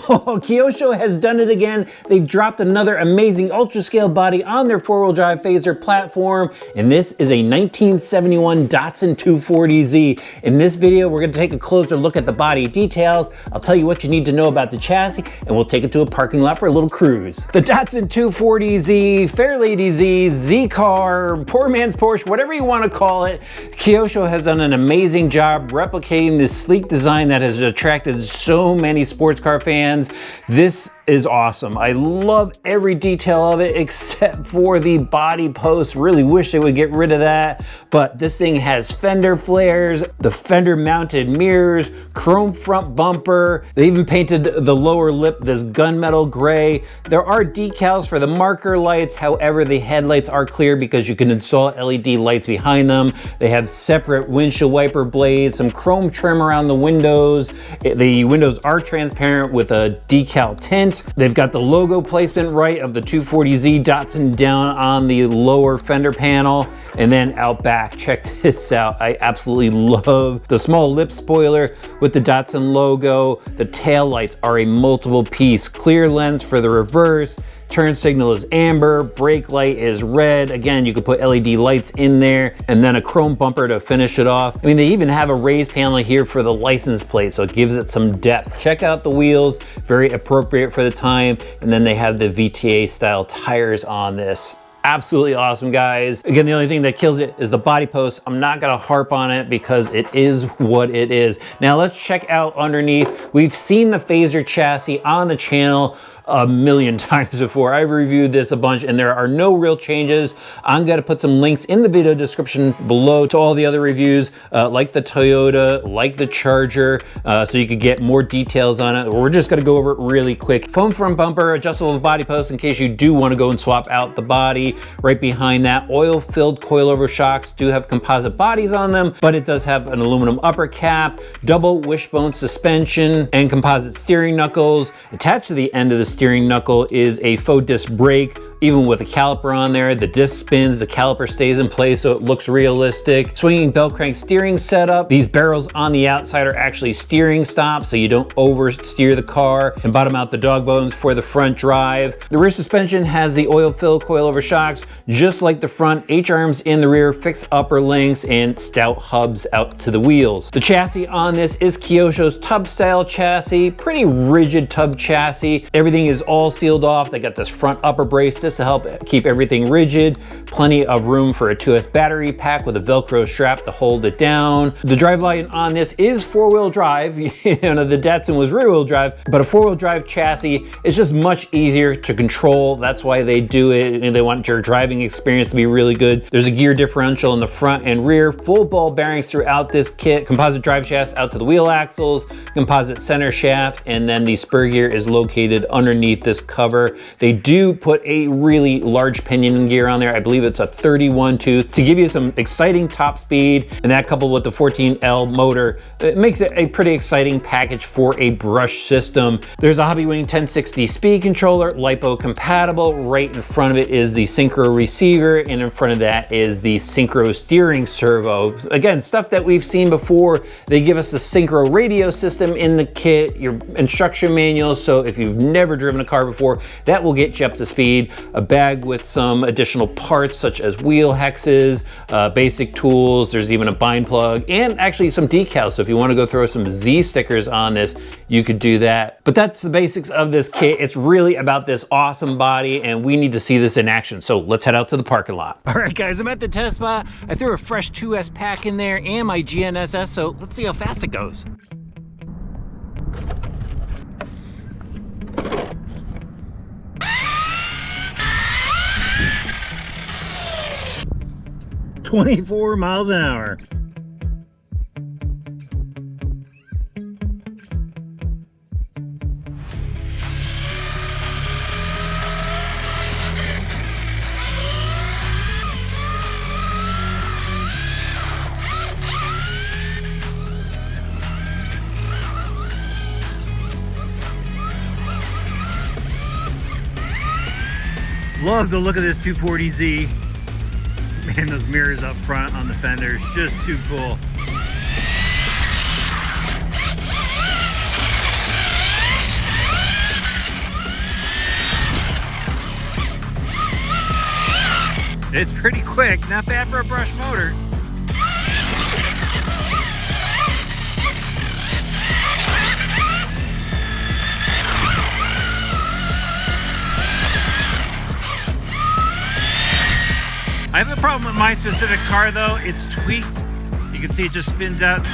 Oh, Kyosho has done it again. They've dropped another amazing ultra-scale body on their four-wheel drive Fazer platform, and this is a 1971 Datsun 240Z. In this video, we're gonna take a closer look at the body details. I'll tell you what you need to know about the chassis, and we'll take it to a parking lot for a little cruise. The Datsun 240Z, Fairlady Z, Z-Car, poor man's Porsche, whatever you wanna call it, Kyosho has done an amazing job replicating this sleek design that has attracted so many sports car fans. This is awesome. I love every detail of it except for the body post. Really wish they would get rid of that, but this thing has fender flares, the fender mounted mirrors, chrome front bumper. They even painted the lower lip this gunmetal gray. There are decals for the marker lights. However, the headlights are clear because you can install LED lights behind them. They have separate windshield wiper blades, some chrome trim around the windows. The windows are transparent with a decal tint. They've got the logo placement right of the 240Z Datsun down on the lower fender panel, and then out back, check this out. I absolutely love the small lip spoiler with the Datsun logo. The tail lights are a multiple piece, clear lens for the reverse. Turn signal is amber, brake light is red. Again, you could put LED lights in there, and then a chrome bumper to finish it off. I mean, they even have a raised panel here for the license plate, so it gives it some depth. Check out the wheels, very appropriate for the time. And then they have the VTA style tires on this. Absolutely awesome, guys. Again, the only thing that kills it is the body post. I'm not gonna harp on it because it is what it is. Now let's check out underneath. We've seen the Fazer chassis on the channel a million times before. I've reviewed this a bunch and there are no real changes. I'm gonna put some links in the video description below to all the other reviews, like the Toyota, like the Charger, so you could get more details on it. We're just gonna go over it really quick. Foam front bumper, adjustable body post in case you do wanna go and swap out the body. Right behind that, oil-filled coilover shocks do have composite bodies on them, but it does have an aluminum upper cap, double wishbone suspension, and composite steering knuckles. Attached to the end of the steering knuckle is a faux disc brake. Even with a caliper on there, the disc spins, the caliper stays in place so it looks realistic. Swinging bell crank steering setup. These barrels on the outside are actually steering stops so you don't oversteer the car, and bottom out the dog bones for the front drive. The rear suspension has the oil-filled coilover shocks, just like the front. H-arms in the rear, fixed upper links, and stout hubs out to the wheels. The chassis on this is Kyosho's tub style chassis, pretty rigid tub chassis. Everything is all sealed off. They got this front upper brace to help keep everything rigid. Plenty of room for a 2S battery pack with a Velcro strap to hold it down. The driveline on this is four-wheel drive. You know, the Datsun was rear-wheel drive, but a four-wheel drive chassis is just much easier to control. That's why they do it, and they want your driving experience to be really good. There's a gear differential in the front and rear, full ball bearings throughout this kit, composite drive shafts out to the wheel axles, composite center shaft, and then the spur gear is located underneath this cover. They do put a really large pinion gear on there. I believe it's a 31 tooth to give you some exciting top speed, and that coupled with the 14L motor, it makes it a pretty exciting package for a brush system. There's a Hobbywing 1060 speed controller, LiPo compatible. Right in front of it is the synchro receiver, and in front of that is the synchro steering servo. Again, stuff that we've seen before. They give us the synchro radio system in the kit, your instruction manual, so if you've never driven a car before, that will get you up to speed. A bag with some additional parts such as wheel hexes, basic tools. There's even a bind plug and actually some decals. So if you want to go throw some Z stickers on this, you could do that. But that's the basics of this kit. It's really about this awesome body, and we need to see this in action. So let's head out to the parking lot. All right, guys, I'm at the test spot. I threw a fresh 2S pack in there and my GNSS, so let's see how fast it goes. "24 miles an hour. Love the look of this 240Z. Man, those mirrors up front on the fenders, just too cool. It's pretty quick, not bad for a brush motor. I have a problem with my specific car though. It's tweaked. You can see it just spins out.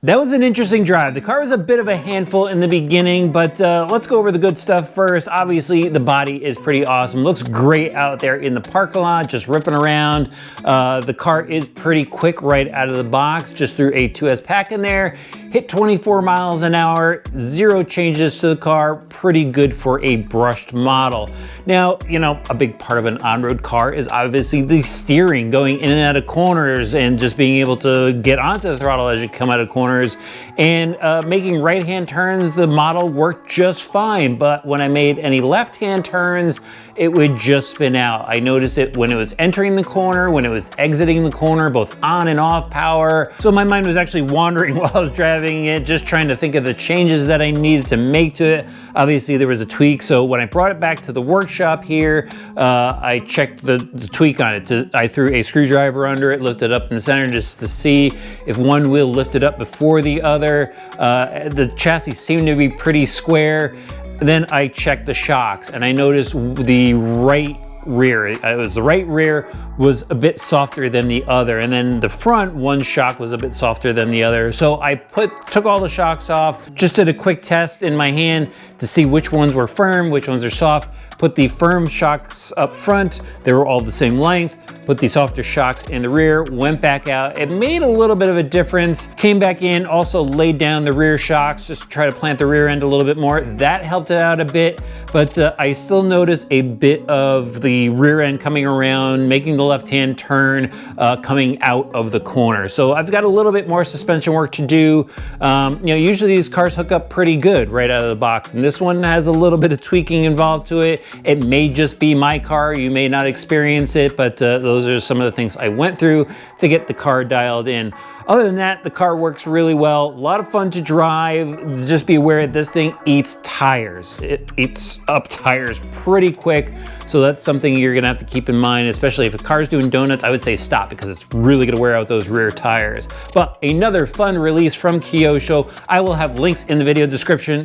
That was an interesting drive. The car was a bit of a handful in the beginning, but let's go over the good stuff first. Obviously, the body is pretty awesome. Looks great out there in the parking lot, just ripping around. The car is pretty quick right out of the box, just threw a 2S pack in there. Hit 24 miles an hour, 0 changes to the car, pretty good for a brushed model. Now, you know, a big part of an on-road car is obviously the steering, going in and out of corners and just being able to get onto the throttle as you come out of corners. And making right-hand turns, the model worked just fine, but when I made any left-hand turns, it would just spin out. I noticed it when it was entering the corner, when it was exiting the corner, both on and off power. So my mind was actually wandering while I was driving it, just trying to think of the changes that I needed to make to it. Obviously there was a tweak, so when I brought it back to the workshop here, I checked the tweak on it. I threw a screwdriver under it, lifted it up in the center just to see if one wheel lifted up before the other. The chassis seemed to be pretty square. Then I checked the shocks and I noticed the right rear, the right rear was a bit softer than the other, and then the front one shock was a bit softer than the other. So I took all the shocks off, just did a quick test in my hand to see which ones were firm, which ones are soft. Put the firm shocks up front, they were all the same length. Put the softer shocks in the rear, went back out. It made a little bit of a difference. Came back in, also laid down the rear shocks just to try to plant the rear end a little bit more. That helped it out a bit, but I still noticed a bit of the rear end coming around, making the left-hand turn, coming out of the corner. So I've got a little bit more suspension work to do. You know, usually these cars hook up pretty good right out of the box, and this one has a little bit of tweaking involved to it. It may just be my car, you may not experience it, but those are some of the things I went through to get the car dialed in. Other than that, the car works really well. A lot of fun to drive. Just be aware this thing eats tires. It eats up tires pretty quick. So that's something you're gonna have to keep in mind, especially if a car's doing donuts. I would say stop because it's really gonna wear out those rear tires. But another fun release from Kyosho. I will have links in the video description